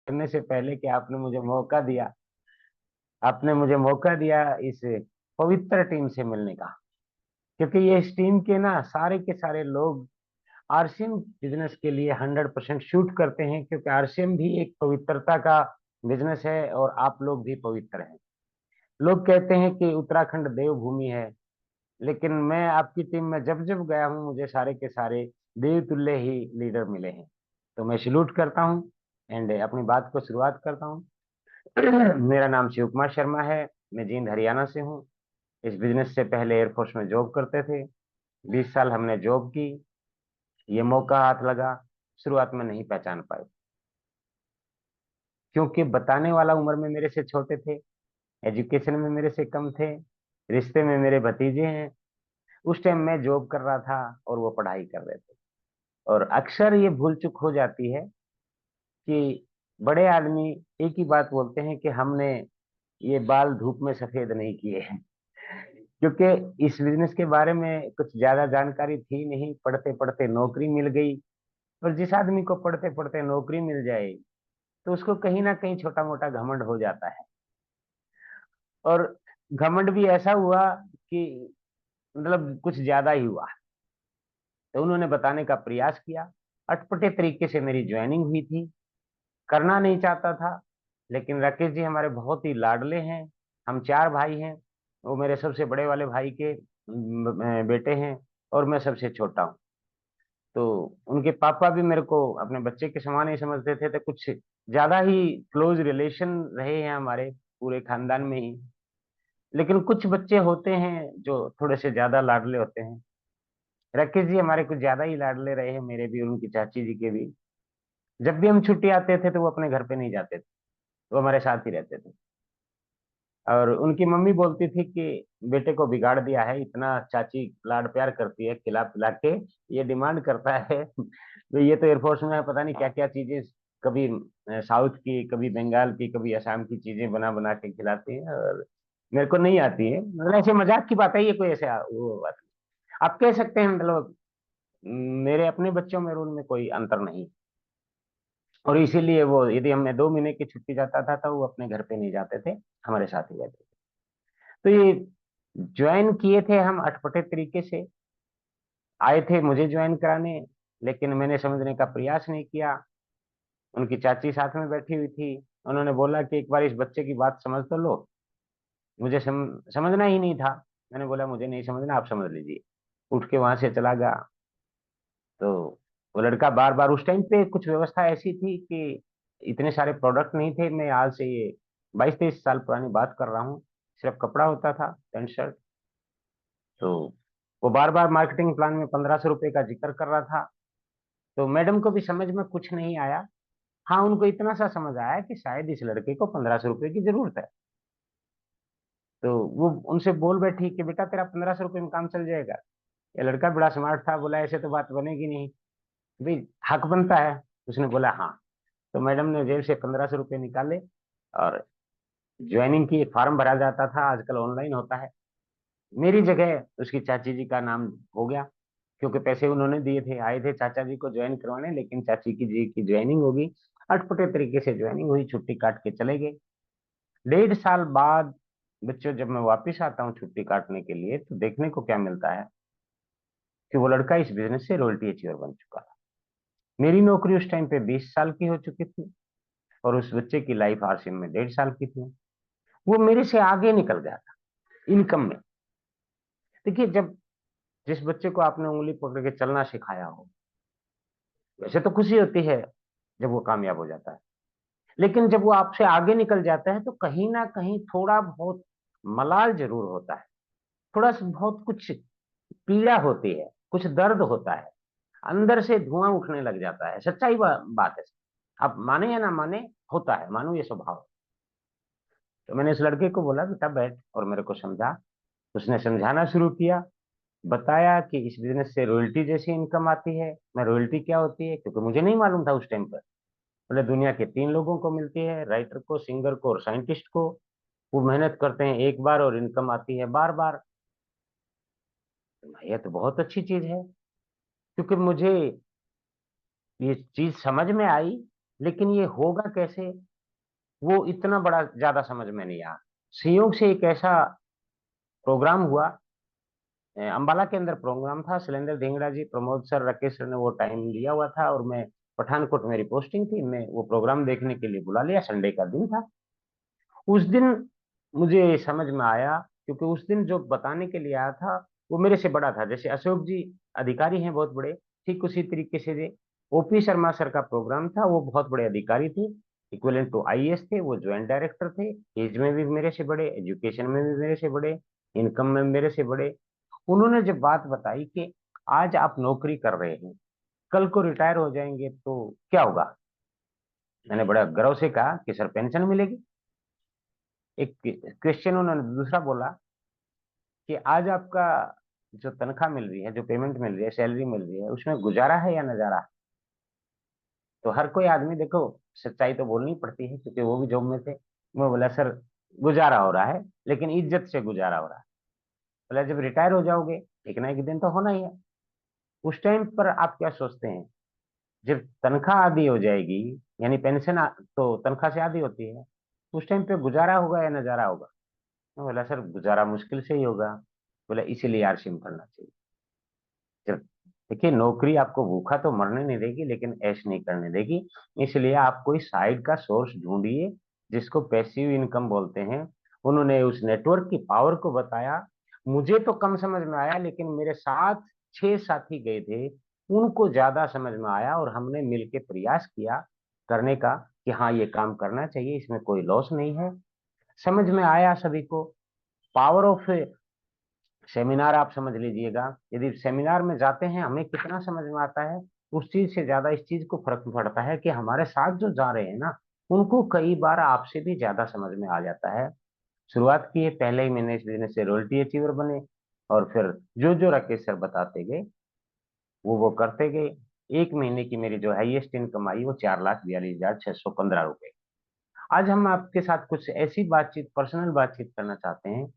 करने से पहले कि आपने मुझे मौका दिया इस पवित्र टीम से मिलने का। क्योंकि ये इस टीम के ना सारे के सारे लोग आरसीएम बिजनेस के लिए 100% शूट करते हैं, क्योंकि आरसीएम भी एक पवित्रता का बिजनेस है और आप लोग भी पवित्र हैं। लोग कहते हैं कि उत्तराखंड देवभूमि है, लेकिन मैं आपकी टीम में जब जब गया हूं मुझे सारे के सारे देवतुल्य ही लीडर मिले हैं। तो मैं सैल्यूट करता हूं एंड अपनी बात को शुरुआत करता हूं। मेरा नाम शिव कुमार शर्मा है। मैं जींद हरियाणा से हूं। इस बिजनेस से पहले एयरफोर्स में जॉब करते थे। 20 साल हमने जॉब की। ये मौका हाथ लगा, शुरुआत में नहीं पहचान पाए, क्योंकि बताने वाला उम्र में मेरे से छोटे थे, एजुकेशन में मेरे से कम थे, रिश्ते में मेरे भतीजे हैं। उस टाइम मैं जॉब कर रहा था और वो पढ़ाई कर रहे थे। और अक्सर ये भूल चूक हो जाती है कि बड़े आदमी एक ही बात बोलते हैं कि हमने ये बाल धूप में सफेद नहीं किए हैं। क्योंकि इस बिजनेस के बारे में कुछ ज्यादा जानकारी थी नहीं, पढ़ते पढ़ते नौकरी मिल गई। और जिस आदमी को पढ़ते पढ़ते नौकरी मिल जाए तो उसको कहीं ना कहीं छोटा मोटा घमंड हो जाता है। और घमंड भी ऐसा हुआ कि मतलब कुछ ज्यादा ही हुआ। तो उन्होंने बताने का प्रयास किया। अटपटे तरीके से मेरी ज्वाइनिंग हुई थी। करना नहीं चाहता था, लेकिन राकेश जी हमारे बहुत ही लाडले हैं। हम 4 भाई हैं। वो मेरे सबसे बड़े वाले भाई के बेटे हैं और मैं सबसे छोटा हूँ। तो उनके पापा भी मेरे को अपने बच्चे के समान ही समझते थे, तो कुछ ज्यादा ही क्लोज रिलेशन रहे हैं हमारे पूरे खानदान में ही। लेकिन कुछ बच्चे होते हैं जो थोड़े से ज्यादा लाडले होते हैं। राकेश जी हमारे कुछ ज्यादा ही लाडले रहे हैं, मेरे भी और उनकी चाची जी के भी। जब भी हम छुट्टी आते थे तो वो अपने घर पे नहीं जाते थे, वो हमारे साथ ही रहते थे। और उनकी मम्मी बोलती थी कि बेटे को बिगाड़ दिया है, इतना चाची लाड प्यार करती है, खिला पिला के ये डिमांड करता है। तो ये तो एयरफोर्स में है, पता नहीं क्या क्या चीजें, कभी साउथ की, कभी बंगाल की, कभी असम की चीजें बना बना के खिलाती है, और मेरे को नहीं आती है। मतलब ऐसे मजाक की बात है, ये कोई ऐसे वो बात नहीं। आप कह सकते हैं मतलब मेरे अपने बच्चों में और उनमें कोई अंतर नहीं। और इसीलिए वो यदि हम मैं 2 महीने की छुट्टी जाता था तो वो अपने घर पे नहीं जाते थे, हमारे साथ ही रहते थे। तो ये ज्वाइन किए थे हम अटपटे तरीके से। आए थे मुझे ज्वाइन कराने, लेकिन मैंने समझने का प्रयास नहीं किया। उनकी चाची साथ में बैठी हुई थी। उन्होंने बोला कि एक बार इस बच्चे की बात समझ तो लो। मुझे समझना ही नहीं था। मैंने बोला मुझे नहीं समझना, आप समझ लीजिए। उठ के वहां से चला गया। तो वो लड़का बार बार, उस टाइम पे कुछ व्यवस्था ऐसी थी कि इतने सारे प्रोडक्ट नहीं थे। मैं आज से ये 22-23 साल पुरानी बात कर रहा हूँ। सिर्फ कपड़ा होता था, पैंट शर्ट। तो वो बार बार मार्केटिंग प्लान में 1500 रुपये का जिक्र कर रहा था। तो मैडम को भी समझ में कुछ नहीं आया। हाँ, उनको इतना सा समझ आया कि शायद इस लड़के को 1500 रुपये की जरूरत है। तो वो उनसे बोल बैठी कि बेटा तेरा 1500 रुपये में काम चल जाएगा। ये लड़का बड़ा स्मार्ट था, बोला ऐसे तो बात बनेगी नहीं, भाई हक बनता है। उसने बोला हाँ। तो मैडम ने जेब से 1500 रुपये निकाले और ज्वाइनिंग की फॉर्म भरा जाता था, आजकल ऑनलाइन होता है। मेरी जगह उसकी चाची जी का नाम हो गया, क्योंकि पैसे उन्होंने दिए थे। आए थे चाचा जी को ज्वाइन करवाने, लेकिन चाची की जी की ज्वाइनिंग होगी। अटपटे तरीके से ज्वाइनिंग हुई, छुट्टी काट के चले गए। 1.5 साल बाद बच्चों जब मैं वापिस आता हूँ छुट्टी काटने के लिए, तो देखने को क्या मिलता है कि वो लड़का इस बिजनेस से रॉयल्टी अचीवर बन चुका था। मेरी नौकरी उस टाइम पे 20 साल की हो चुकी थी और उस बच्चे की लाइफ आरसीएम में 1.5 साल की थी। वो मेरे से आगे निकल गया था इनकम में। देखिए, जब जिस बच्चे को आपने उंगली पकड़ के चलना सिखाया हो, वैसे तो खुशी होती है जब वो कामयाब हो जाता है। लेकिन जब वो आपसे आगे निकल जाता है तो कहीं ना कहीं थोड़ा बहुत मलाल जरूर होता है। थोड़ा सा बहुत कुछ पीड़ा होती है, कुछ दर्द होता है। अंदर से धुआं उठने लग जाता है। सच्चाई बात है। आप माने या ना माने, होता है, मानो ये स्वभाव। तो मैंने इस लड़के को बोला बेटा बैठ, और मेरे को समझा। उसने समझाना शुरू किया, बताया कि इस बिजनेस से रॉयल्टी जैसी इनकम आती है। मैं रॉयल्टी क्या होती है, क्योंकि मुझे नहीं मालूम था उस टाइम पर। बोले दुनिया के 3 लोगों को मिलती है, राइटर को, सिंगर को और साइंटिस्ट को। वो मेहनत करते हैं एक बार और इनकम आती है बार बार। ये तो बहुत अच्छी चीज है। क्योंकि मुझे ये चीज समझ में आई लेकिन ये होगा कैसे, वो इतना बड़ा ज्यादा समझ में नहीं आया। संयोग से एक ऐसा प्रोग्राम हुआ, अंबाला के अंदर प्रोग्राम था, शैलेंद्र धिंगड़ा जी, प्रमोद सर, राकेश सर ने वो टाइम दिया हुआ था, और मैं पठानकोट, मेरी पोस्टिंग थी, मैं वो प्रोग्राम देखने के लिए बुला लिया, संडे का दिन था। उस दिन मुझे समझ में आया, क्योंकि उस दिन जो बताने के लिए आया था वो मेरे से बड़ा था। जैसे अशोक जी अधिकारी हैं बहुत बड़े, ठीक उसी तरीके से ओपी शर्मा सर का प्रोग्राम था, वो बहुत बड़े अधिकारी थे, इक्विवेलेंट टू आईएएस थे, वो ज्वाइंट डायरेक्टर थे, एज में भी मेरे से बड़े, एजुकेशन में भी मेरे से बड़े, इनकम में मेरे से बड़े। उन्होंने जब बात बताई कि आज आप नौकरी कर रहे हैं, कल को रिटायर हो जाएंगे तो क्या होगा, मैंने बड़ा गर्व से कहा कि सर पेंशन मिलेगी। एक क्वेश्चन उन्होंने दूसरा बोला कि आज आपका जो तनख्वाह मिल रही है, जो पेमेंट मिल रही है, सैलरी मिल रही है, उसमें गुजारा है या नजारा। तो हर कोई आदमी, देखो सच्चाई तो बोलनी पड़ती है क्योंकि वो भी जॉब में थे। मैं बोला सर गुजारा हो रहा है, लेकिन इज्जत से गुजारा हो रहा है। बोला जब रिटायर हो जाओगे एक ना एक दिन तो होना ही है। उस टाइम पर आप क्या सोचते हैं, जब तनख्वाह आधी हो जाएगी, यानी पेंशन तो तनख्वाह से आधी होती है, उस टाइम पे गुजारा होगा या नजारा होगा। मैं बोला सर गुजारा मुश्किल से ही होगा। बोला इसीलिए आरसीएम करना चाहिए। जब देखिए नौकरी आपको भूखा तो मरने नहीं देगी, लेकिन ऐश नहीं करने देगी। इसलिए आप कोई साइड का सोर्स ढूंढिए, जिसको पैसिव इनकम बोलते हैं। उन्होंने उस नेटवर्क की पावर को बताया। मुझे तो कम समझ में आया, लेकिन मेरे साथ 6 साथी गए थे, उनको ज्यादा समझ में आया, और हमने मिलकर प्रयास किया करने का कि हाँ ये काम करना चाहिए, इसमें कोई लॉस नहीं है। समझ में आया सभी को। पावर ऑफ सेमिनार आप समझ लीजिएगा, यदि सेमिनार में जाते हैं हमें कितना समझ में आता है, उस चीज से ज्यादा इस चीज को फर्क पड़ता है कि हमारे साथ जो जा रहे हैं ना, उनको कई बार आपसे भी ज्यादा समझ में आ जाता है। शुरुआत की है, पहले ही महीने इस बिजनेस से रॉयल्टी अचीवर बने, और फिर जो जो राकेश सर बताते गए वो करते गए। एक महीने की मेरी जो हाईएस्ट इनकम आई वो 4,42,615 रुपए। आज हम आपके साथ कुछ ऐसी बातचीत, पर्सनल बातचीत करना चाहते हैं,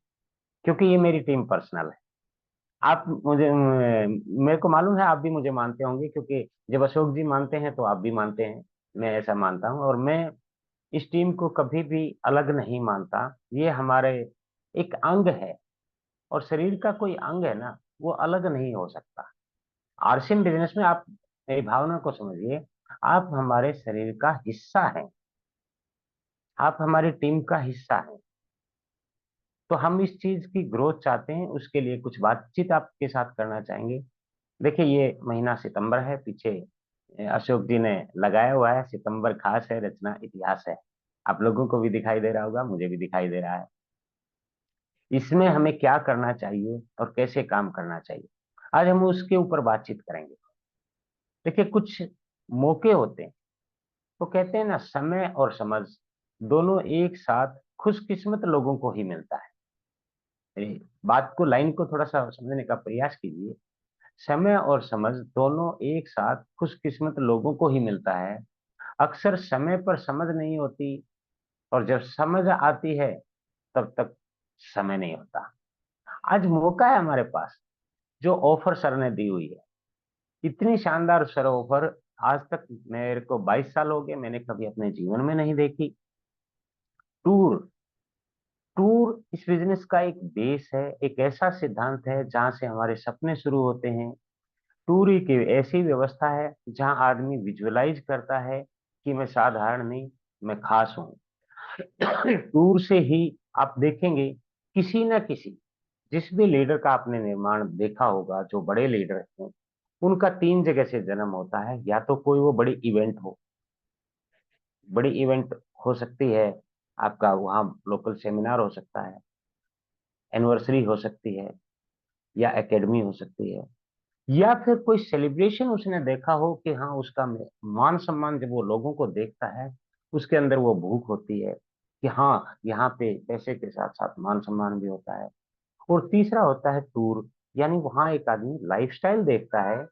क्योंकि ये मेरी टीम पर्सनल है। आप मुझे मेरे को मालूम है आप भी मुझे मानते होंगे, क्योंकि जब अशोक जी मानते हैं तो आप भी मानते हैं। मैं ऐसा मानता हूं, और मैं इस टीम को कभी भी अलग नहीं मानता। ये हमारे एक अंग है, और शरीर का कोई अंग है ना, वो अलग नहीं हो सकता। आरसीएम बिजनेस में आप मेरी भावना को समझिए, आप हमारे शरीर का हिस्सा हैं, आप हमारी टीम का हिस्सा हैं। तो हम इस चीज की ग्रोथ चाहते हैं, उसके लिए कुछ बातचीत आपके साथ करना चाहेंगे। देखिए ये महीना सितंबर है, पीछे अशोक जी ने लगाया हुआ है, सितंबर खास है, रचना इतिहास है। आप लोगों को भी दिखाई दे रहा होगा, मुझे भी दिखाई दे रहा है। इसमें हमें क्या करना चाहिए और कैसे काम करना चाहिए, आज हम उसके ऊपर बातचीत करेंगे। देखिए कुछ मौके होते हैं, तो कहते हैं ना, समय और समझ दोनों एक साथ खुशकिस्मत लोगों को ही मिलता है। बात को, लाइन को थोड़ा सा समझने का प्रयास कीजिए। समय और समझ दोनों एक साथ खुशकिस्मत लोगों को ही मिलता है। अक्सर समय पर समझ नहीं होती, और जब समझ आती है तब तक समय नहीं होता। आज मौका है हमारे पास, जो ऑफर सर ने दी हुई है, इतनी शानदार सर ऑफर, आज तक मेरे को 22 साल हो गए, मैंने कभी अपने जीवन में नहीं देखी। टूर, टूर इस बिजनेस का एक बेस है, एक ऐसा सिद्धांत है जहां से हमारे सपने शुरू होते हैं। टूर एक ऐसी व्यवस्था है जहां आदमी विजुअलाइज करता है कि मैं साधारण नहीं, मैं खास हूं। टूर से ही आप देखेंगे, किसी न किसी, जिस भी लीडर का आपने निर्माण देखा होगा, जो बड़े लीडर हैं, उनका 3 जगह से जन्म होता है। या तो कोई वो बड़ी इवेंट हो, बड़ी इवेंट हो सकती है, आपका वहाँ लोकल सेमिनार हो सकता है, एनिवर्सरी हो सकती है, या एकेडमी हो सकती है, या फिर कोई सेलिब्रेशन उसने देखा हो कि हाँ उसका मान सम्मान, जब वो लोगों को देखता है, उसके अंदर वो भूख होती है कि हाँ यहाँ पे पैसे के साथ साथ मान सम्मान भी होता है। और तीसरा होता है टूर, यानी वहां एक आदमी लाइफस्टाइल देखता है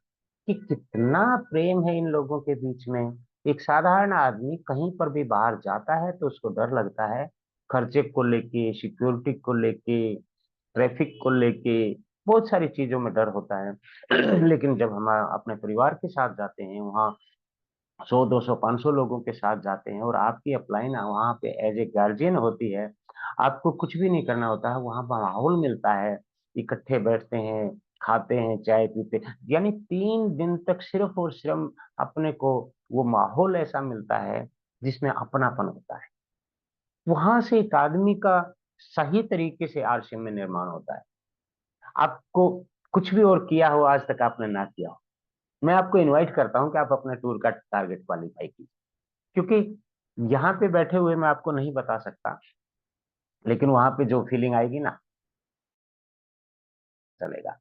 कि कितना प्रेम है इन लोगों के बीच में। एक साधारण आदमी कहीं पर भी बाहर जाता है तो उसको डर लगता है, खर्चे को लेके, सिक्योरिटी को लेके, ट्रैफिक को लेके, बहुत सारी चीजों में डर होता है। लेकिन जब हम अपने परिवार के साथ जाते हैं वहाँ, 100, 200, 500 लोगों के साथ जाते हैं और आपकी अपलाइन वहां पे एज ए गार्जियन होती है, आपको कुछ भी नहीं करना होता है, वहां पर माहौल मिलता है, इकट्ठे बैठते हैं, खाते हैं, चाय पीते हैं। यानी 3 दिन तक सिर्फ और सिर्फ अपने को वो माहौल ऐसा मिलता है जिसमें अपनापन होता है। वहां से एक आदमी का सही तरीके से आरसीएम में निर्माण होता है। आपको कुछ भी और किया हो आज तक आपने ना किया हो, मैं आपको इनवाइट करता हूं कि आप अपने टूर का टारगेट क्वालिफाई कीजिए। क्योंकि यहाँ पे बैठे हुए मैं आपको नहीं बता सकता, लेकिन वहां पे जो फीलिंग आएगी ना, चलेगा।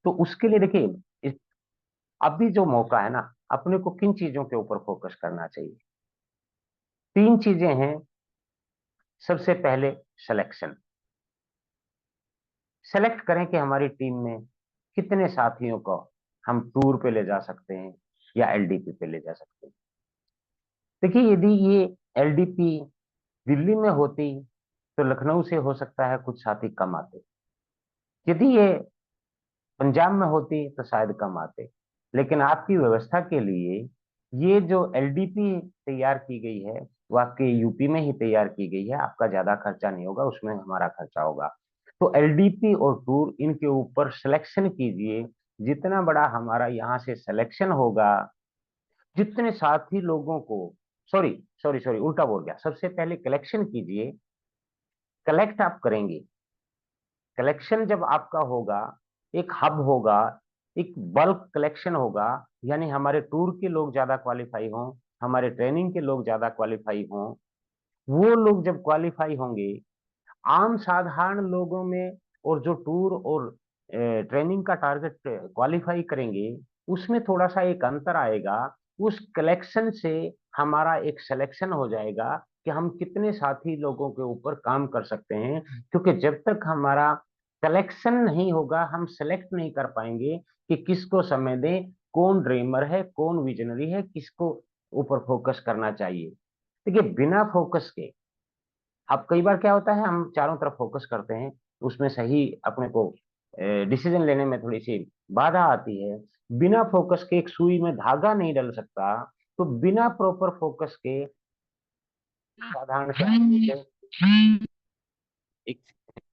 तो उसके लिए देखिए, इस अभी जो मौका है ना, अपने को किन चीजों के ऊपर फोकस करना चाहिए। 3 चीजें हैं। सबसे पहले सिलेक्शन। सेलेक्ट करें कि हमारी टीम में कितने साथियों को हम टूर पे ले जा सकते हैं या एलडीपी पे ले जा सकते हैं। देखिए, यदि ये एलडीपी दिल्ली में होती तो लखनऊ से हो सकता है कुछ साथी कम आते। यदि ये पंजाब में होती तो शायद कम आते। लेकिन आपकी व्यवस्था के लिए ये जो एलडीपी तैयार की गई है, वो आपके यूपी में ही तैयार की गई है। आपका ज्यादा खर्चा नहीं होगा, उसमें हमारा खर्चा होगा। तो एलडीपी और टूर, इनके ऊपर सिलेक्शन कीजिए। जितना बड़ा हमारा यहाँ से सिलेक्शन होगा, जितने साथी लोगों को, सॉरी सॉरी सॉरी, उल्टा बोल गया। सबसे पहले कलेक्शन कीजिए। कलेक्ट आप करेंगे, कलेक्शन जब आपका होगा, एक हब होगा, एक बल्क कलेक्शन होगा, यानी हमारे टूर के लोग ज्यादा क्वालिफाई हों, हमारे ट्रेनिंग के लोग ज्यादा क्वालिफाई हों। वो लोग जब क्वालिफाई होंगे, आम साधारण लोगों में और जो टूर और ट्रेनिंग का टारगेट क्वालिफाई करेंगे, उसमें थोड़ा सा एक अंतर आएगा। उस कलेक्शन से हमारा एक सिलेक्शन हो जाएगा कि हम कितने साथी लोगों के ऊपर काम कर सकते हैं। क्योंकि जब तक हमारा कलेक्शन नहीं होगा, हम सेलेक्ट नहीं कर पाएंगे कि किसको समय दें, कौन ड्रीमर है, कौन विजनरी है, किसको ऊपर फोकस करना चाहिए। देखिए, बिना फोकस के, अब कई बार क्या होता है, हम चारों तरफ फोकस करते हैं, उसमें सही अपने को डिसीजन लेने में थोड़ी सी बाधा आती है। बिना फोकस के एक सुई में धागा नहीं डल सकता। तो बिना प्रॉपर फोकस के साधारण से आदमी एक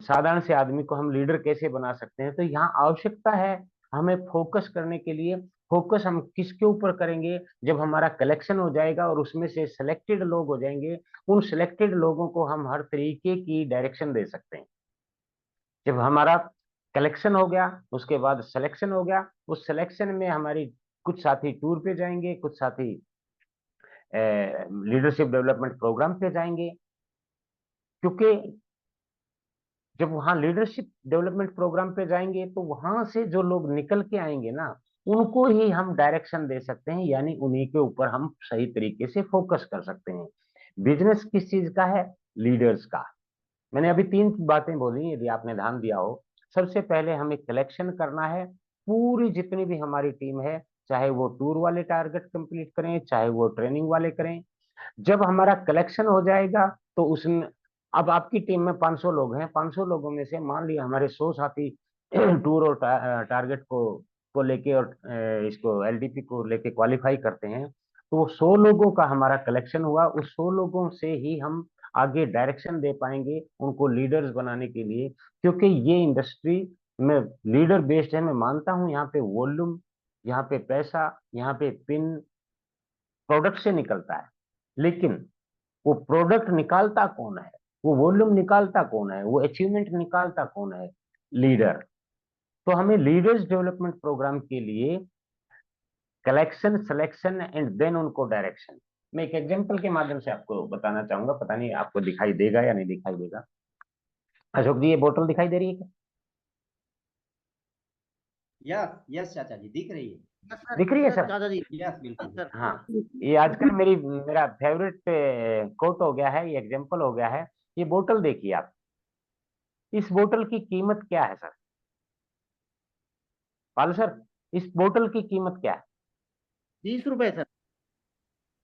साधारण से आदमी को हम लीडर कैसे बना सकते हैं। तो यहाँ आवश्यकता है हमें फोकस करने के लिए। फोकस हम किसके ऊपर करेंगे? जब हमारा कलेक्शन हो जाएगा और उसमें से सिलेक्टेड लोग हो जाएंगे, उन सिलेक्टेड लोगों को हम हर तरीके की डायरेक्शन दे सकते हैं। जब हमारा कलेक्शन हो गया, उसके बाद सिलेक्शन हो गया, उस सिलेक्शन में हमारी कुछ साथी टूर पे जाएंगे, कुछ साथी लीडरशिप डेवलपमेंट प्रोग्राम पे जाएंगे। क्योंकि जब वहां लीडरशिप डेवलपमेंट प्रोग्राम पे जाएंगे, तो वहां से जो लोग निकल के आएंगे ना, उनको ही हम डायरेक्शन दे सकते हैं, यानी उन्हीं के ऊपर हम सही तरीके से फोकस कर सकते हैं। बिजनेस किस चीज का है? लीडर्स का। मैंने अभी 3 बातें बोली, यदि आपने ध्यान दिया हो। सबसे पहले हमें कलेक्शन करना है। पूरी जितनी भी हमारी टीम है, चाहे वो टूर वाले टारगेट कंप्लीट करें, चाहे वो ट्रेनिंग वाले करें, जब हमारा कलेक्शन हो जाएगा, तो उसमें, अब आपकी टीम में 500 लोग हैं, 500 लोगों में से मान लिया हमारे 100 साथी टूर और टारगेट को लेके और इसको एलडीपी को लेके क्वालिफाई करते हैं। तो वो 100 लोगों का हमारा कलेक्शन हुआ। उस 100 लोगों से ही हम आगे डायरेक्शन दे पाएंगे उनको लीडर्स बनाने के लिए। क्योंकि ये इंडस्ट्री में लीडर बेस्ड है। मैं मानता हूँ यहाँ पे वॉल्यूम, यहाँ पे पैसा, यहाँ पे पिन प्रोडक्ट से निकलता है, लेकिन वो प्रोडक्ट निकालता कौन है, वो वॉल्यूम निकालता कौन है, वो अचीवमेंट निकालता कौन है? लीडर। तो हमें लीडर्स डेवलपमेंट प्रोग्राम के लिए कलेक्शन, सिलेक्शन एंड देन उनको डायरेक्शन। मैं एक एग्जांपल के माध्यम से आपको बताना चाहूंगा, पता नहीं आपको दिखाई देगा या नहीं दिखाई देगा। अशोक जी, ये बोतल दिखाई दे रही है क्या? यस यस चाचा जी, दिख रही है। यस सर, दिख रही है यस सर? दादाजी। यस बिल्कुल सर। बिल्कुल। हाँ। ये आजकल मेरा फेवरेट कोट हो गया है, ये एग्जांपल हो गया है। ये बोतल देखिए आप, इस बोतल की कीमत क्या है सर? पाल सर, इस बोतल की कीमत क्या है? 20 रुपए सर।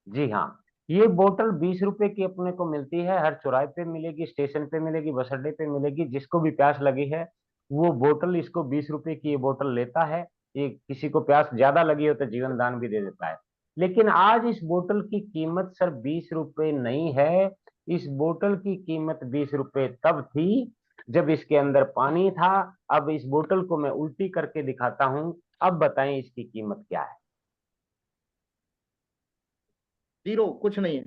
जी हाँ। ये बोतल 20 रुपए की अपने को मिलती है, हर चौराहे पे मिलेगी, स्टेशन पे मिलेगी, बस अड्डे पे मिलेगी। जिसको भी प्यास लगी है, वो बोतल, इसको 20 रुपए की ये बोतल लेता है। ये किसी को प्यास ज्यादा लगी हो तो जीवन दान भी दे देता है। लेकिन आज इस बोतल की कीमत सर 20 रुपए नहीं है। इस बोतल की कीमत 20 रुपए तब थी जब इसके अंदर पानी था। अब इस बोतल को मैं उल्टी करके दिखाता हूं। अब बताएं इसकी कीमत क्या है। जीरो, कुछ नहीं है।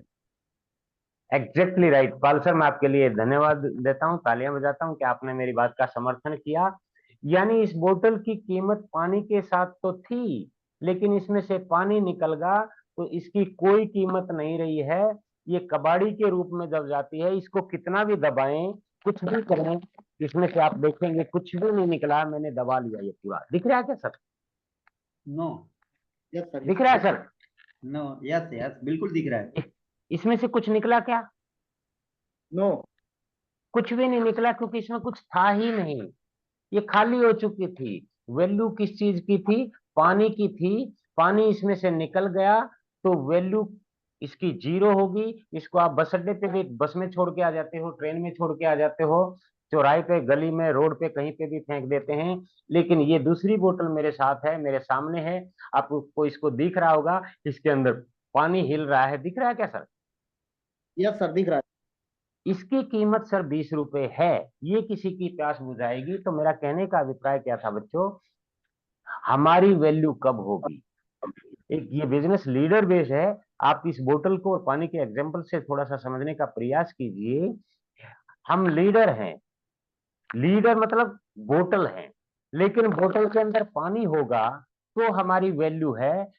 एग्जैक्टली राइट पाल सर, मैं आपके लिए धन्यवाद देता हूं, तालियां बजाता हूं कि आपने मेरी बात का समर्थन किया। यानी इस बोतल की कीमत पानी के साथ तो थी, लेकिन इसमें से पानी निकल गया तो इसकी कोई कीमत नहीं रही है। ये कबाड़ी के रूप में जब जाती है, इसको कितना भी दबाएं, कुछ भी करें, इसमें से आप देखेंगे कुछ भी नहीं निकला। मैंने दबा लिया, ये पूरा दिख रहा है क्या सर? नो। यस सर, दिख रहा है सर? नो। यस यस, बिल्कुल दिख रहा है। इस- इसमें से कुछ निकला क्या? नो। कुछ भी नहीं निकला, क्योंकि इसमें कुछ था ही नहीं। ये खाली हो चुकी थी। वैल्यू किस चीज की थी? पानी की थी। पानी इसमें से निकल गया तो वैल्यू इसकी जीरो होगी। इसको आप बस अड्डे पे भी बस में छोड़ के आ जाते हो, ट्रेन में छोड़ के आ जाते हो, चौराहे पे, गली में, रोड पे, कहीं पे भी फेंक देते हैं। लेकिन ये दूसरी बोतल मेरे साथ है, मेरे सामने है। आपको इसको दिख रहा होगा, इसके अंदर पानी हिल रहा है। दिख रहा है क्या सर? यस सर, दिख रहा इसकी कीमत सर 20 रुपए है। ये किसी की प्यास बुझाएगी? तो मेरा कहने का अभिप्राय क्या था बच्चों, हमारी वैल्यू कब होगी? एक ये बिजनेस लीडर बेस है। आप इस बोतल को और पानी के एग्जांपल से थोड़ा सा समझने का प्रयास कीजिए। हम लीडर हैं। लीडर मतलब बोतल है, लेकिन बोतल के अंदर पानी होगा तो हमारी वैल्यू है।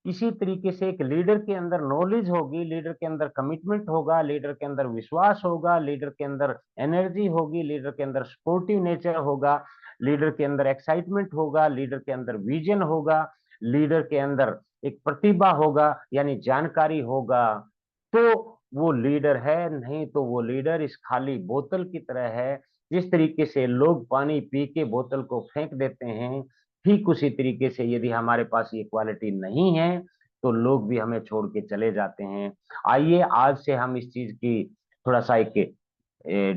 इसी तरीके से एक लीडर के अंदर नॉलेज होगी, लीडर के अंदर कमिटमेंट होगा, लीडर के अंदर विश्वास होगा, लीडर के अंदर एनर्जी होगी, लीडर के अंदर स्पोर्टिव नेचर होगा, लीडर के अंदर एक्साइटमेंट होगा, लीडर के अंदर विजन होगा, लीडर के अंदर एक प्रतिभा होगा, यानी जानकारी होगा, तो वो लीडर है। नहीं तो वो लीडर इस खाली बोतल की तरह है। जिस तरीके से लोग पानी पी के बोतल को फेंक देते हैं, ठीक उसी तरीके से यदि हमारे पास ये क्वालिटी नहीं है तो लोग भी हमें छोड़ के चले जाते हैं। आइए आज से हम इस चीज की थोड़ा सा एक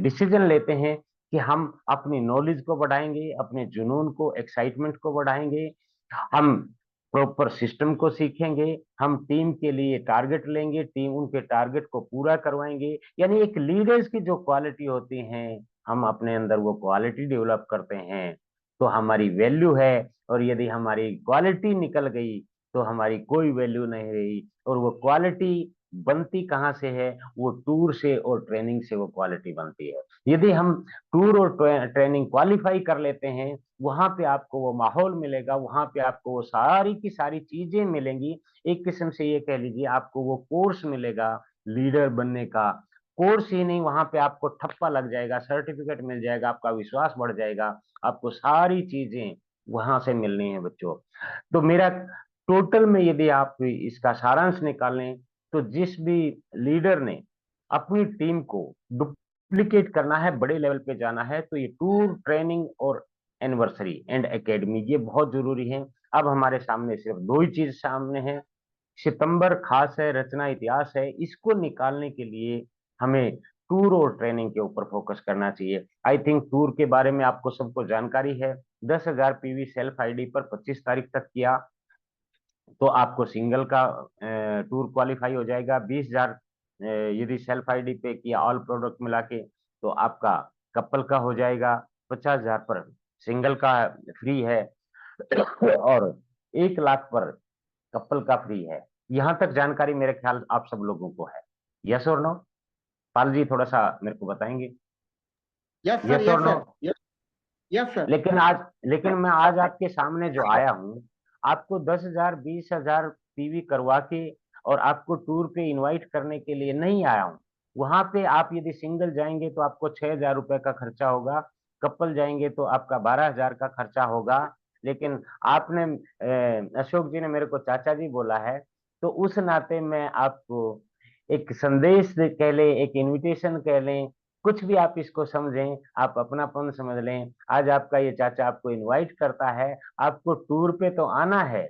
डिसीजन लेते हैं कि हम अपनी नॉलेज को बढ़ाएंगे, अपने जुनून को, एक्साइटमेंट को बढ़ाएंगे। हम प्रॉपर सिस्टम को सीखेंगे। हम टीम के लिए टारगेट लेंगे, टीम उनके टारगेट को पूरा करवाएंगे। यानी एक लीडर्स की जो क्वालिटी होती है, हम अपने अंदर वो क्वालिटी डेवलप करते हैं तो हमारी वैल्यू है। और यदि हमारी क्वालिटी निकल गई तो हमारी कोई वैल्यू नहीं रही। और वो क्वालिटी बनती कहाँ से है? वो टूर से और ट्रेनिंग से वो क्वालिटी बनती है। यदि हम टूर और ट्रेनिंग क्वालिफाई कर लेते हैं, वहां पे आपको वो माहौल मिलेगा, वहां पे आपको वो सारी की सारी चीजें मिलेंगी। एक किस्म से ये कह लीजिए, आपको वो कोर्स मिलेगा लीडर बनने का। कोर्स ही नहीं, वहां पे आपको ठप्पा लग जाएगा, सर्टिफिकेट मिल जाएगा, आपका विश्वास बढ़ जाएगा। आपको सारी चीजें वहां से मिलनी है बच्चों। तो मेरा टोटल में यदि आप इसका सारांश निकालें तो जिस भी लीडर ने अपनी टीम को डुप्लीकेट करना है, बड़े लेवल पे जाना है, तो ये टूर, ट्रेनिंग और एनिवर्सरी एंड एकेडमी ये बहुत जरूरी है। अब हमारे सामने सिर्फ दो ही चीज सामने है। सितंबर खास है, रचना इतिहास है, इसको निकालने के लिए हमें टूर और ट्रेनिंग के ऊपर फोकस करना चाहिए। आई थिंक टूर के बारे में आपको सबको जानकारी है। 10,000 पीवी सेल्फ आईडी पर 25 तारीख तक किया तो आपको सिंगल का टूर क्वालिफाई हो जाएगा। 20,000 यदि सेल्फ आईडी पे किया ऑल प्रोडक्ट मिला के तो आपका कपल का हो जाएगा। 50,000 पर सिंगल का फ्री है और 1 लाख पर कपल का फ्री है। यहां तक जानकारी मेरे ख्याल आप सब लोगों को है। यस और नो? पाल जी थोड़ा सा मेरे को बताएंगे। यस सर, यस और yes no? Sir, yes. Yes sir. लेकिन मैं आज आपके सामने जो आया हूँ, आपको 10,000 20,000 पीवी करवा के और आपको टूर पे इनवाइट करने के लिए नहीं आया हूँ। वहां पे आप यदि सिंगल जाएंगे तो आपको 6,000 रुपए का खर्चा होगा, कपल जाएंगे तो आपका 12,000 का खर्चा होगा। लेकिन आपने अशोक जी ने मेरे को चाचा जी बोला है, तो उस नाते मैं आपको एक संदेश कह लें, एक इनविटेशन कह लें, कुछ भी आप इसको समझें, आप अपनापन समझ लें। आज आपका ये चाचा आपको इनवाइट करता है, आपको टूर पे तो आना है,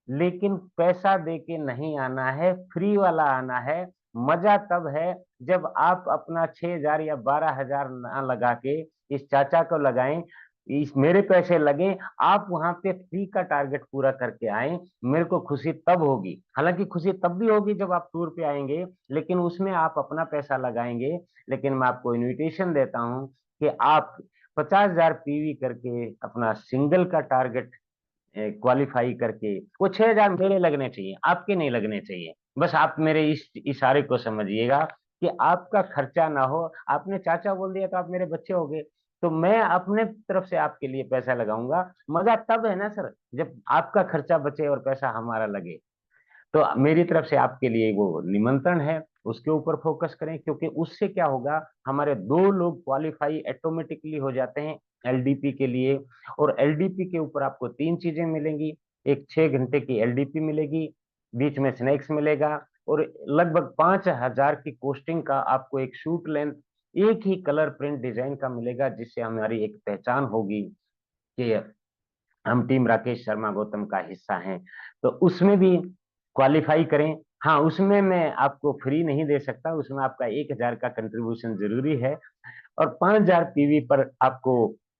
लेकिन पैसा दे के नहीं आना है, फ्री वाला आना है। मजा तब है जब आप अपना 6,000 या 12,000 ना लगा के इस चाचा को लगाएं। इस मेरे पैसे लगे, आप वहां पे फ्री का टारगेट पूरा करके आए, मेरे को खुशी तब होगी। हालांकि खुशी तब भी होगी जब आप टूर पे आएंगे, लेकिन उसमें आप अपना पैसा लगाएंगे। लेकिन मैं आपको इनविटेशन देता हूं कि आप 50,000 पीवी करके अपना सिंगल का टारगेट क्वालिफाई करके, वो 6,000 मेरे लगने चाहिए, आपके नहीं लगने चाहिए। बस आप मेरे इस इशारे को समझिएगा कि आपका खर्चा ना हो। आपने चाचा बोल दिया तो आप मेरे बच्चे हो गए, तो मैं अपने तरफ से आपके लिए पैसा लगाऊंगा। मजा तब है ना सर, जब आपका खर्चा बचे और पैसा हमारा लगे। तो मेरी तरफ से आपके लिए वो निमंत्रण है, उसके ऊपर फोकस करें, क्योंकि उससे क्या होगा, हमारे 2 लोग क्वालिफाई ऑटोमेटिकली हो जाते हैं एलडीपी के लिए। और एलडीपी के ऊपर आपको 3 चीजें मिलेंगी। एक 6 घंटे की एलडीपी मिलेगी, बीच में स्नैक्स मिलेगा, और लगभग 5,000 की कॉस्टिंग का आपको एक शूट लेंथ एक ही कलर प्रिंट डिजाइन का मिलेगा, जिससे हमारी एक पहचान होगी कि हम टीम राकेश शर्मा गौतम का हिस्सा हैं। तो उसमें भी क्वालिफाई करें। हाँ, उसमें मैं आपको फ्री नहीं दे सकता, उसमें आपका 1,000 का कंट्रीब्यूशन जरूरी है। और 5,000 पीवी पर आपको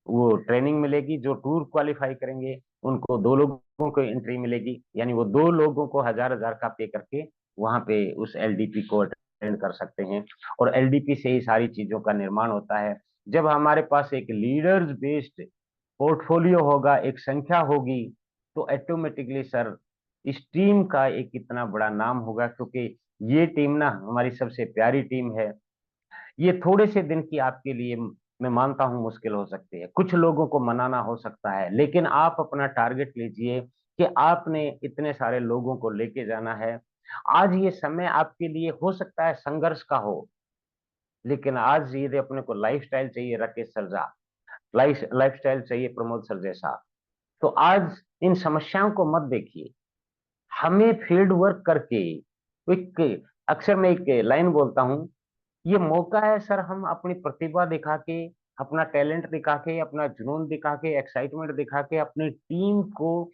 वो ट्रेनिंग मिलेगी। जो टूर क्वालिफाई करेंगे उनको 2 लोगों को एंट्री मिलेगी, यानी वो 2 लोगों को 1,000 का पे करके वहां पे उस एलडीपी को अटेंड कर सकते हैं। और एलडीपी से ही सारी चीजों का निर्माण होता है। जब हमारे पास एक लीडर्स बेस्ड पोर्टफोलियो होगा, एक संख्या होगी, तो ऑटोमेटिकली सर इस टीम का एक इतना बड़ा नाम होगा। क्योंकि ये टीम ना हमारी सबसे प्यारी टीम है। ये थोड़े से दिन की आपके लिए मैं मानता हूं मुश्किल हो सकती है, कुछ लोगों को मनाना हो सकता है, लेकिन आप अपना टारगेट लीजिए कि आपने इतने सारे लोगों को लेके जाना है। आज ये समय आपके लिए हो सकता है संघर्ष का हो, लेकिन आज यदि अपने को लाइफस्टाइल चाहिए राकेश सरजा, लाइफस्टाइल चाहिए प्रमोद सर जैसा, तो आज इन समस्याओं को मत देखिए। हमें फील्ड वर्क करके एक, अक्सर मैं एक लाइन बोलता हूं, ये मौका है सर, हम अपनी प्रतिभा दिखा के, अपना टैलेंट दिखा के, अपना जुनून दिखा के, एक्साइटमेंट दिखा के अपनी टीम को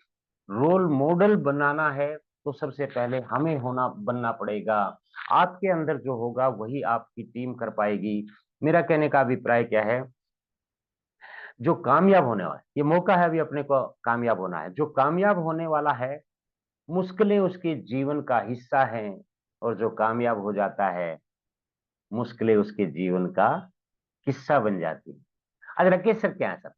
रोल मॉडल बनाना है। तो सबसे पहले हमें होना बनना पड़ेगा। आपके अंदर जो होगा वही आपकी टीम कर पाएगी। मेरा कहने का अभिप्राय क्या है, जो कामयाब होने वाला है, ये मौका है अभी अपने को कामयाब होना है। जो कामयाब होने वाला है, मुश्किलें उसके जीवन का हिस्सा हैं। और जो कामयाब हो जाता है, मुश्किलें उसके जीवन का किस्सा बन जाती है। आज राकेश सर क्या है सर,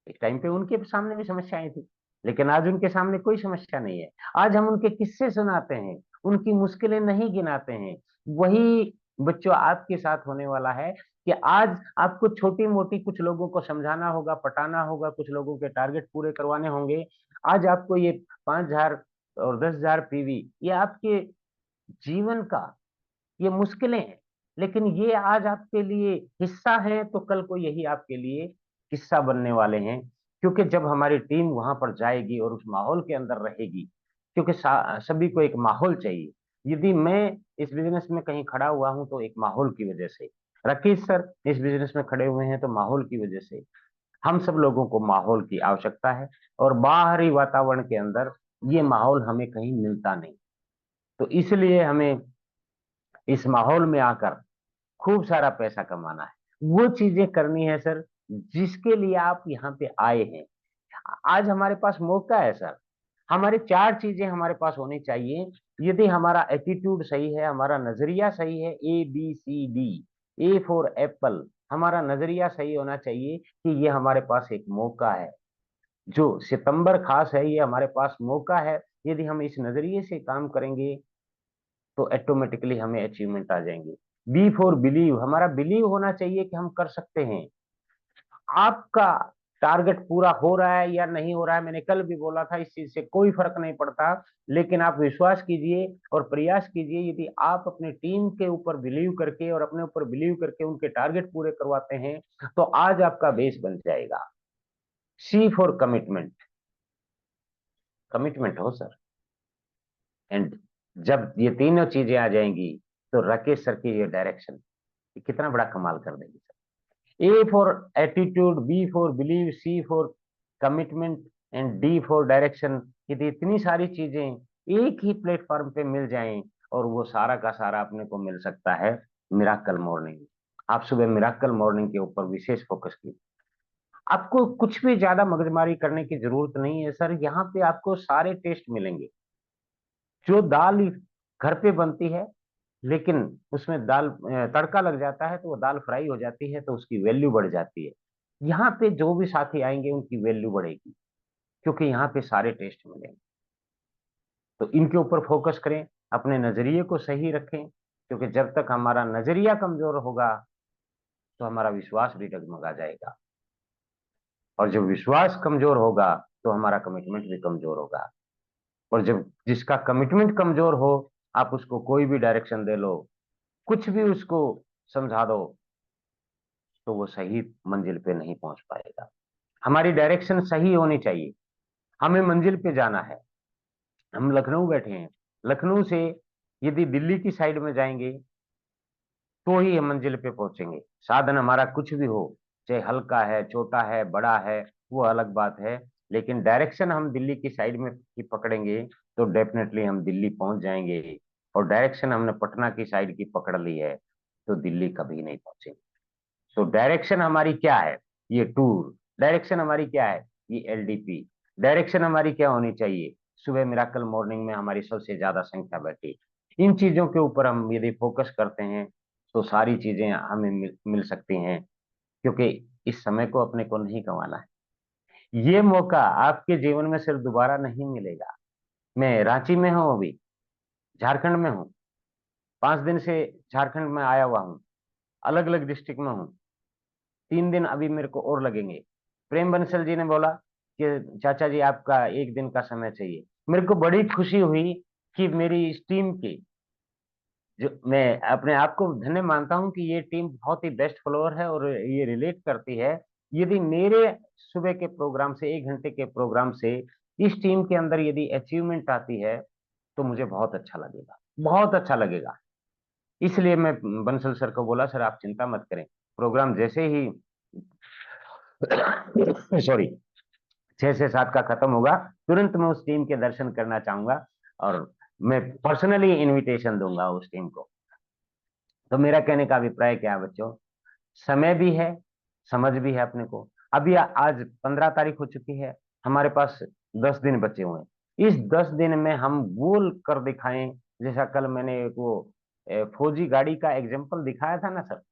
एक टाइम पे उनके सामने भी समस्याएं थी, लेकिन आज उनके सामने कोई समस्या नहीं है। आज हम उनके किस्से सुनाते हैं, उनकी मुश्किलें नहीं गिनाते हैं। वही बच्चों आपके साथ होने वाला है कि आज आपको छोटी मोटी कुछ लोगों को समझाना होगा, पटाना होगा, कुछ लोगों के टारगेट पूरे करवाने होंगे। आज आपको ये 5,000 और 10,000 पीवी, ये आपके जीवन का, ये मुश्किलें हैं, लेकिन ये आज आपके लिए हिस्सा है, तो कल को यही आपके लिए किस्सा बनने वाले हैं। क्योंकि जब हमारी टीम वहां पर जाएगी और उस माहौल के अंदर रहेगी, क्योंकि सभी को एक माहौल चाहिए। यदि मैं इस बिजनेस में कहीं खड़ा हुआ हूं तो एक माहौल की वजह से, राकेश सर इस बिजनेस में खड़े हुए हैं तो माहौल की वजह से। हम सब लोगों को माहौल की आवश्यकता है, और बाहरी वातावरण के अंदर ये माहौल हमें कहीं मिलता नहीं। तो इसलिए हमें इस माहौल में आकर खूब सारा पैसा कमाना है, वो चीजें करनी है सर जिसके लिए आप यहाँ पे आए हैं। आज हमारे पास मौका है सर। हमारी 4 चीजें हमारे पास होनी चाहिए। यदि हमारा एटीट्यूड सही है, हमारा नजरिया सही है, ABCD, ए फॉर एप्पल, हमारा नजरिया सही होना चाहिए कि ये हमारे पास एक मौका है। जो सितंबर खास है, ये हमारे पास मौका है। यदि हम इस नजरिए से काम करेंगे तो ऑटोमेटिकली हमें अचीवमेंट आ जाएंगे। बी फॉर बिलीव, हमारा बिलीव होना चाहिए कि हम कर सकते हैं। आपका टारगेट पूरा हो रहा है या नहीं हो रहा है, मैंने कल भी बोला था, इस चीज से कोई फर्क नहीं पड़ता। लेकिन आप विश्वास कीजिए और प्रयास कीजिए, यदि आप अपनी टीम के ऊपर बिलीव करके और अपने ऊपर बिलीव करके उनके टारगेट पूरे करवाते हैं, तो आज आपका बेस बन जाएगा। सी फॉर कमिटमेंट, कमिटमेंट हो सर। एंड जब ये तीनों चीजें आ जाएंगी, तो राकेश सर की ये डायरेक्शन कितना बड़ा कमाल कर देगी sir. A for attitude, B for believe, C for commitment, and D for direction. यदि इतनी सारी चीजें एक ही प्लेटफॉर्म पे मिल जाएं, और वो सारा का सारा अपने को मिल सकता है मिराकल मॉर्निंग। आप सुबह मिराकल मॉर्निंग के ऊपर विशेष फोकस कीजिए। आपको कुछ भी ज्यादा मगजमारी करने की जरूरत नहीं है सर। यहाँ पे आपको सारे टेस्ट मिलेंगे। जो दाल घर पे बनती है, लेकिन उसमें दाल तड़का लग जाता है तो वो दाल फ्राई हो जाती है, तो उसकी वैल्यू बढ़ जाती है। यहाँ पे जो भी साथी आएंगे उनकी वैल्यू बढ़ेगी, क्योंकि यहाँ पे सारे टेस्ट मिलेंगे। तो इनके ऊपर फोकस करें, अपने नजरिए को सही रखें, क्योंकि जब तक हमारा नजरिया कमजोर होगा तो हमारा विश्वास भी डगमगा जाएगा, और जब विश्वास कमजोर होगा तो हमारा कमिटमेंट भी कमजोर होगा। और जब जिसका कमिटमेंट कमजोर हो, आप उसको कोई भी डायरेक्शन दे लो, कुछ भी उसको समझा दो, तो वो सही मंजिल पे नहीं पहुंच पाएगा। हमारी डायरेक्शन सही होनी चाहिए। हमें मंजिल पे जाना है। हम लखनऊ बैठे हैं, लखनऊ से यदि दिल्ली की साइड में जाएंगे तो ही हम मंजिल पे पहुंचेंगे। साधन हमारा कुछ भी हो, चाहे हल्का है, छोटा है, बड़ा है, वो अलग बात है, लेकिन डायरेक्शन हम दिल्ली की साइड में ही पकड़ेंगे तो डेफिनेटली हम दिल्ली पहुंच जाएंगे। और डायरेक्शन हमने पटना की साइड की पकड़ ली है तो दिल्ली कभी नहीं पहुंचेंगे। तो डायरेक्शन हमारी क्या है? ये टूर। डायरेक्शन हमारी क्या है? ये एलडीपी। डायरेक्शन हमारी क्या होनी चाहिए? सुबह मिराकल मॉर्निंग में हमारी सबसे ज्यादा संख्या बैठी। इन चीजों के ऊपर हम यदि फोकस करते हैं तो सारी चीजें हमें मिल सकती हैं, क्योंकि इस समय को अपने को नहीं गंवाना है। ये मौका आपके जीवन में सिर्फ दोबारा नहीं मिलेगा। मैं रांची में हूँ अभी, झारखंड में हूँ, 5 दिन से झारखंड में आया हुआ हूँ, अलग अलग डिस्ट्रिक्ट में हूँ। 3 दिन अभी मेरे को और लगेंगे। प्रेम बंसल जी ने बोला कि चाचा जी आपका 1 दिन का समय चाहिए। मेरे को बड़ी खुशी हुई कि मेरी इस टीम की, जो मैं अपने आप को धन्य मानता हूं कि ये टीम बहुत ही बेस्ट फॉलोअर है और ये रिलेट करती है। यदि मेरे सुबह के प्रोग्राम से, 1 घंटे के प्रोग्राम से इस टीम के अंदर यदि अचीवमेंट आती है तो मुझे बहुत अच्छा लगेगा, बहुत अच्छा लगेगा। इसलिए मैं बंसल सर को बोला, सर आप चिंता मत करें, प्रोग्राम जैसे ही सॉरी 6 से 7 का खत्म होगा, तुरंत मैं उस टीम के दर्शन करना चाहूंगा और मैं पर्सनली इनविटेशन दूंगा उस टीम को। तो मेरा कहने का अभिप्राय क्या है बच्चों, समय भी है, समझ भी है अपने को। अभी आज 15 तारीख हो चुकी है, हमारे पास 10 दिन बचे हुए हैं। इस 10 दिन में हम वो कर दिखाएं, जैसा कल मैंने एक वो फौजी गाड़ी का एग्जाम्पल दिखाया था ना सर।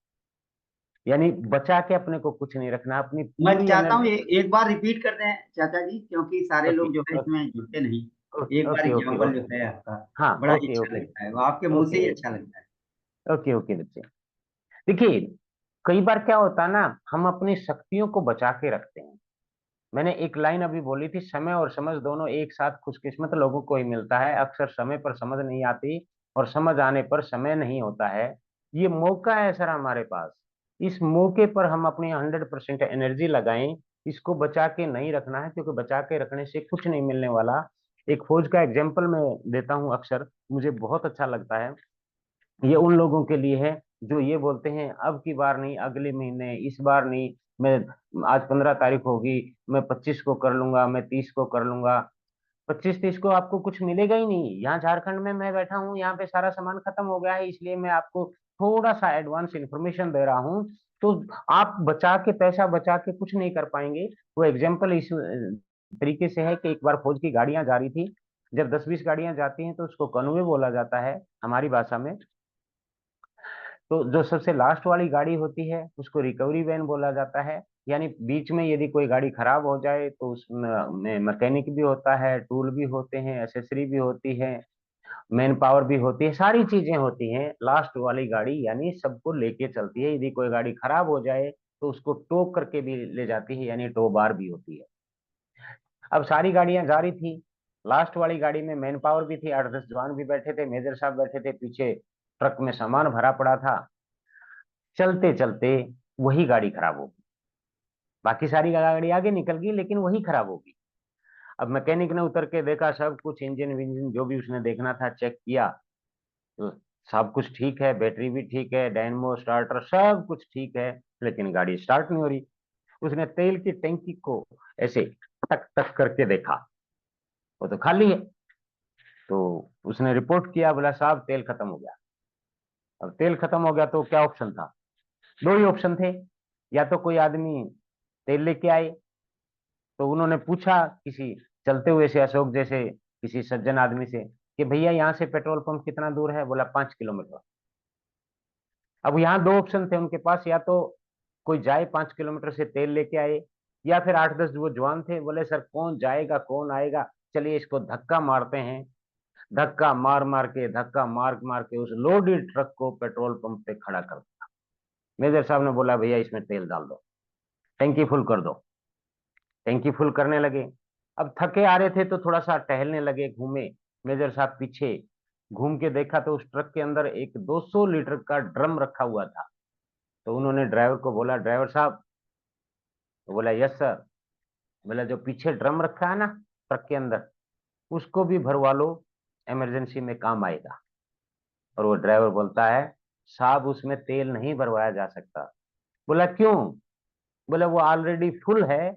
यानी बचा के अपने को कुछ नहीं रखना, अपनी मैं पूरी चाहता हूँ एनर्जी। एक बार रिपीट कर दें चाचा जी, क्योंकि सारे ओके लोग जो है ओके इसमें जुड़ते नहीं। एक बार ओके ओके एग्जाम्पल जो ओके। है आपका हाँ बड़ा ही ओके अच्छा ओके लगता है, वो आपके मुंह से ओके ही अच्छा लगता है। ओके ओके बच्चे, देखिए कई बार क्या होता है ना, हम अपनी शक्तियों को बचा के रखते हैं। मैंने एक लाइन अभी बोली थी, समय और समझ दोनों एक साथ खुशकिस्मत लोगों को ही मिलता है। अक्सर समय पर समझ नहीं आती और समझ आने पर समय नहीं होता है। ये मौका है सर हमारे पास, इस मौके पर हम अपनी 100% एनर्जी लगाएं। इसको बचा के नहीं रखना है, क्योंकि बचा के रखने से कुछ नहीं मिलने वाला। एक फौज का एग्जाम्पल मैं देता हूं, अक्सर मुझे बहुत अच्छा लगता है। ये उन लोगों के लिए है जो ये बोलते हैं अब की बार नहीं, अगले महीने, इस बार नहीं, मैं आज 15 तारीख होगी, मैं 25 को कर लूंगा, मैं 30 को कर लूंगा। 25-30 को आपको कुछ मिलेगा ही नहीं। यहाँ झारखंड में मैं बैठा हूँ, यहाँ पे सारा सामान खत्म हो गया है, इसलिए मैं आपको थोड़ा सा एडवांस इंफॉर्मेशन दे रहा हूँ। तो आप बचा के, पैसा बचा के कुछ नहीं कर पाएंगे। वो एग्जाम्पल इस तरीके से है कि एक बार फौज की गाड़ियां जा रही थी। जब 10-20 गाड़ियां जाती हैं तो उसको कन्वे बोला जाता है हमारी भाषा में। तो जो सबसे लास्ट वाली गाड़ी होती है उसको रिकवरी वैन बोला जाता है। यानी बीच में यदि कोई गाड़ी खराब हो जाए तो उसमें मैकेनिक भी होता है, टूल भी होते हैं, एसेसरी भी होती है, मैन पावर भी होती है, सारी चीजें होती हैं। लास्ट वाली गाड़ी यानी सबको लेके चलती है। यदि कोई गाड़ी खराब हो जाए तो उसको टो करके भी ले जाती है, यानी टो बार भी होती है। अब सारी गाड़ियां जा रही थी, लास्ट वाली गाड़ी में मैन पावर भी थी, 8-10 जवान भी बैठे थे, मेजर साहब बैठे थे पीछे, ट्रक में सामान भरा पड़ा था। चलते चलते वही गाड़ी खराब हो गई। बाकी सारी गाड़ी आगे निकल गई, लेकिन वही खराब हो गई। अब मैकेनिक ने उतर के देखा, सब कुछ इंजन विंजन जो भी उसने देखना था चेक किया, तो सब कुछ ठीक है, बैटरी भी ठीक है, डायनमो स्टार्टर सब कुछ ठीक है, लेकिन गाड़ी स्टार्ट नहीं हो रही। उसने तेल की टंकी को ऐसे टक टक करके देखा, वो तो खाली है। तो उसने रिपोर्ट किया, बोला साहब तेल खत्म हो गया। अब तेल खत्म हो गया तो क्या ऑप्शन था? दो ही ऑप्शन थे, या तो कोई आदमी तेल लेके आए। तो उन्होंने पूछा किसी चलते हुए से, अशोक जैसे किसी सज्जन आदमी से, कि भैया यहाँ से पेट्रोल पंप कितना दूर है? बोला 5 किलोमीटर। अब यहाँ दो ऑप्शन थे उनके पास, या तो कोई जाए 5 किलोमीटर से तेल लेके आए, या फिर 8-10 वो जवान थे, बोले सर कौन जाएगा कौन आएगा, चलिए इसको धक्का मारते हैं। धक्का मार मार के उस लोडेड ट्रक को पेट्रोल पंप पे खड़ा कर दिया। मेजर साहब ने बोला भैया इसमें तेल डाल दो, टैंकी फुल कर दो। टैंकी फुल करने लगे। अब थके आ रहे थे तो थोड़ा सा टहलने लगे, घूमे। मेजर साहब पीछे घूम के देखा तो उस ट्रक के अंदर एक 200 लीटर का ड्रम रखा हुआ था। तो उन्होंने ड्राइवर को बोला, ड्राइवर साहब। तो बोला यस सर। बोला जो पीछे ड्रम रखा है ना ट्रक के अंदर, उसको भी भरवा लो, इमरजेंसी में काम आएगा। और वो ड्राइवर बोलता है, साहब उसमें तेल नहीं भरवाया जा सकता। बोला क्यों? बोला वो ऑलरेडी फुल है,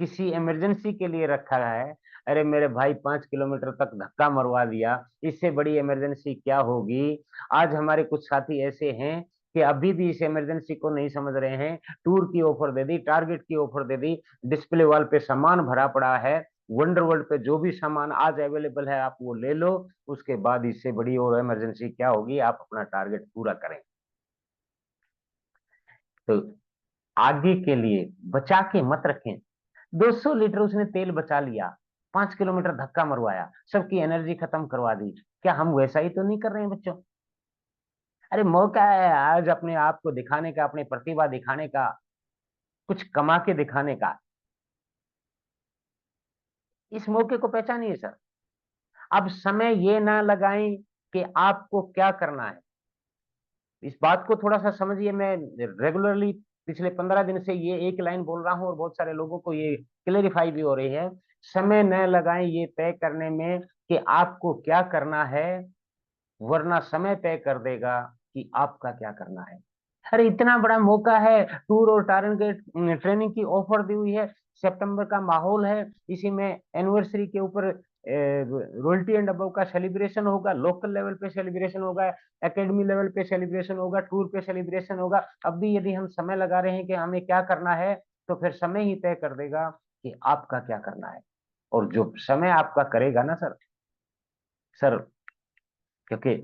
किसी इमरजेंसी के लिए रखा है। अरे मेरे भाई 5 किलोमीटर तक धक्का मरवा दिया, इससे बड़ी इमरजेंसी क्या होगी? आज हमारे कुछ साथी ऐसे हैं कि अभी भी इस इमरजेंसी को नहीं समझ रहे हैं। टूर की ऑफर दे दी, टारगेट की ऑफर दे दी, डिस्प्ले वॉल पे सामान भरा पड़ा है, वंडर वर्ल्ड पे जो भी सामान आज अवेलेबल है आप वो ले लो, उसके बाद इससे बड़ी और इमरजेंसी क्या होगी? आप अपना टारगेट पूरा करें। तो आगे के लिए बचा के मत रखें। 200 लीटर उसने तेल बचा लिया, 5 किलोमीटर धक्का मरवाया, सबकी एनर्जी खत्म करवा दी। क्या हम वैसा ही तो नहीं कर रहे हैं बच्चों? अरे मौका है आज अपने आप को दिखाने का, अपनी प्रतिभा दिखाने का, कुछ कमा के दिखाने का। इस मौके को पहचानिए सर। अब समय ये ना लगाएं कि आपको क्या करना है। इस बात को थोड़ा सा समझिए। मैं रेगुलरली पिछले 15 दिन से ये एक लाइन बोल रहा हूं और बहुत सारे लोगों को ये क्लेरिफाई भी हो रही है। समय न लगाएं ये तय करने में कि आपको क्या करना है, वरना समय तय कर देगा कि आपका क्या करना है। अरे इतना बड़ा मौका है, टूर और टारगेट ट्रेनिंग की ऑफर दी हुई है, सितंबर का माहौल है, इसी में एनिवर्सरी के ऊपर रॉयल्टी एंड अबव का सेलिब्रेशन होगा, लोकल लेवल पे सेलिब्रेशन होगा, एकेडमी लेवल पे सेलिब्रेशन होगा, टूर पे सेलिब्रेशन होगा। अब भी यदि हम समय लगा रहे हैं कि हमें क्या करना है, तो फिर समय ही तय कर देगा कि आपका क्या करना है। और जो समय आपका करेगा ना सर, सर, क्योंकि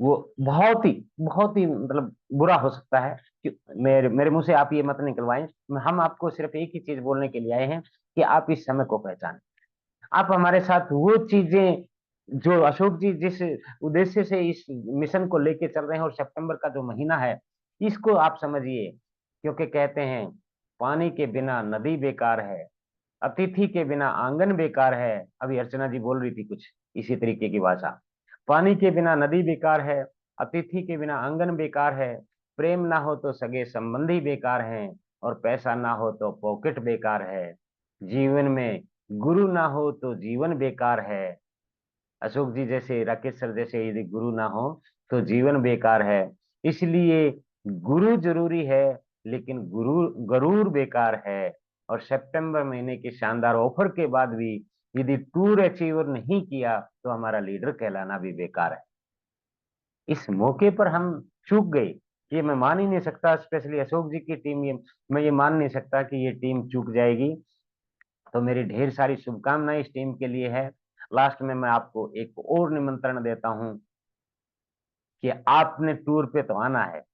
वो बहुत ही मतलब बुरा हो सकता है कि मेरे मेरे मुंह से आप ये मत निकलवाएं। हम आपको सिर्फ एक ही चीज बोलने के लिए आए हैं कि आप इस समय को पहचानें। आप हमारे साथ वो चीजें, जो अशोक जी जिस उद्देश्य से इस मिशन को लेके चल रहे हैं, और सितंबर का जो महीना है इसको आप समझिए। क्योंकि कहते हैं पानी के बिना नदी बेकार है, अतिथि के बिना आंगन बेकार है। अभी अर्चना जी बोल रही थी कुछ इसी तरीके की भाषा। पानी के बिना नदी बेकार है, अतिथि के बिना आंगन बेकार है, प्रेम ना हो तो सगे संबंधी बेकार हैं, और पैसा ना हो तो पॉकेट बेकार है, जीवन में गुरु ना हो तो जीवन बेकार है। अशोक जी जैसे, राकेश सर जैसे यदि गुरु ना हो तो जीवन बेकार है। इसलिए गुरु जरूरी है, लेकिन गुरु गरूर बेकार है। और सितंबर महीने के शानदार ऑफर के बाद भी यदि टूर अचीवर नहीं किया तो हमारा लीडर कहलाना भी बेकार है। इस मौके पर हम चूक गए, ये मैं मान ही नहीं सकता। स्पेशली अशोक जी की टीम, ये मैं ये मान नहीं सकता कि ये टीम चूक जाएगी। तो मेरी ढेर सारी शुभकामनाएं इस टीम के लिए है। लास्ट में मैं आपको एक और निमंत्रण देता हूं कि आपने टूर पे तो आना है,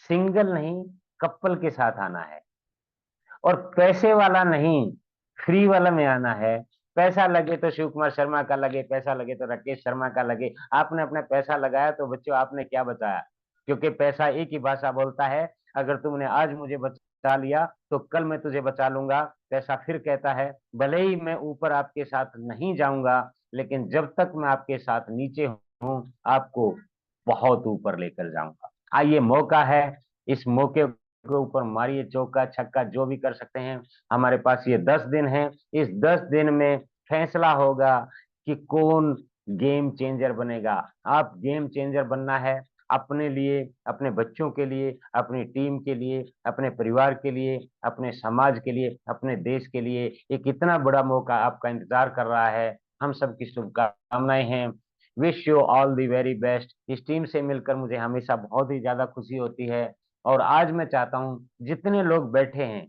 सिंगल नहीं कपल के साथ आना है, और पैसे वाला नहीं, फ्री वाला में आना है। पैसा लगे तो शिव कुमार शर्मा का लगे, पैसा लगे तो राकेश शर्मा का लगे, आपने अपना पैसा लगाया तो बच्चों आपने क्या बचाया? क्योंकि पैसा एक ही भाषा बोलता है, अगर तुमने आज मुझे बचा लिया तो कल मैं तुझे बचा लूंगा। पैसा फिर कहता है भले ही मैं ऊपर आपके साथ नहीं जाऊंगा, लेकिन जब तक मैं आपके साथ नीचे हूं आपको बहुत ऊपर लेकर जाऊंगा। आइए मौका है, इस मौके के ऊपर मारिए चौका छक्का जो भी कर सकते हैं। हमारे पास ये 10 दिन है, इस 10 दिन में फैसला होगा कि कौन गेम चेंजर बनेगा। आप गेम चेंजर बनना है, अपने लिए, अपने बच्चों के लिए, अपनी टीम के लिए, अपने परिवार के लिए, अपने समाज के लिए, अपने देश के लिए। एक इतना बड़ा मौका आपका इंतजार कर रहा है। हम सबकी शुभकामनाएं हैं। Wish you all the very best. इस टीम से मिलकर मुझे हमेशा बहुत ही ज्यादा खुशी होती है। और आज मैं चाहता हूं जितने लोग बैठे हैं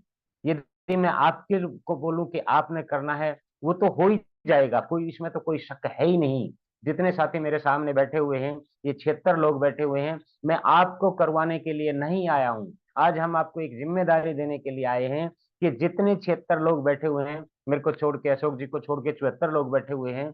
मैं आपके को बोलूं कि आपने करना है, वो तो हो ही जाएगा, कोई इसमें तो कोई शक है ही नहीं। जितने साथी मेरे सामने बैठे हुए हैं, ये 76 लोग बैठे हुए हैं, मैं आपको करवाने के लिए नहीं आया हूं। आज हम आपको एक जिम्मेदारी देने के लिए आए हैं कि जितने 76 लोग बैठे हुए हैं, मेरे को छोड़ के, अशोक जी को छोड़ के 74 लोग बैठे हुए हैं,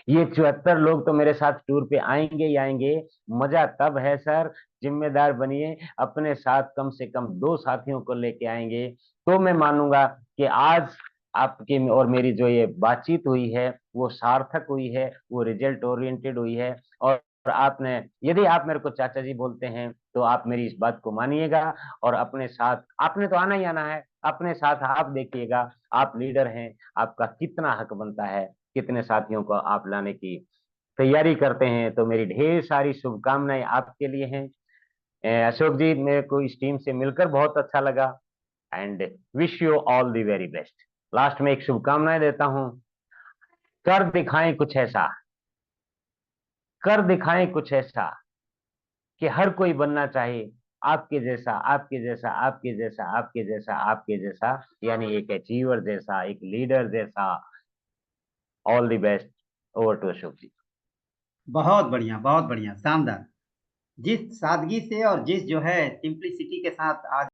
ये 74 लोग तो मेरे साथ टूर पे आएंगे ही आएंगे। मजा तब है सर, जिम्मेदार बनिए, अपने साथ कम से कम 2 साथियों को लेके आएंगे, तो मैं मानूंगा कि आज आपकी और मेरी जो ये बातचीत हुई है वो सार्थक हुई है, वो रिजल्ट ओरिएंटेड हुई है। और आपने, यदि आप मेरे को चाचा जी बोलते हैं तो आप मेरी इस बात को मानिएगा, और अपने साथ आपने तो आना ही आना है, अपने साथ आप देखिएगा, आप लीडर हैं, आपका कितना हक बनता है, कितने साथियों को आप लाने की तैयारी करते हैं। तो मेरी ढेर सारी शुभकामनाएं आपके लिए हैं। अशोक जी, मेरे को इस टीम से मिलकर बहुत अच्छा लगा, and wish you all the very best. Last में एक शुभकामनाएं देता हूं, कर दिखाएं कुछ ऐसा, कर दिखाएं कुछ ऐसा कि हर कोई बनना चाहे आपके जैसा, आपके जैसा, आपके जैसा, आपके जैसा, आपके जैसा, यानी एक अचीवर जैसा, एक लीडर जैसा। All the best. Over to Ashok ji. बहुत बढ़िया, शानदार। जिस सादगी से और जिस जो है सिंप्लिसिटी के साथ आज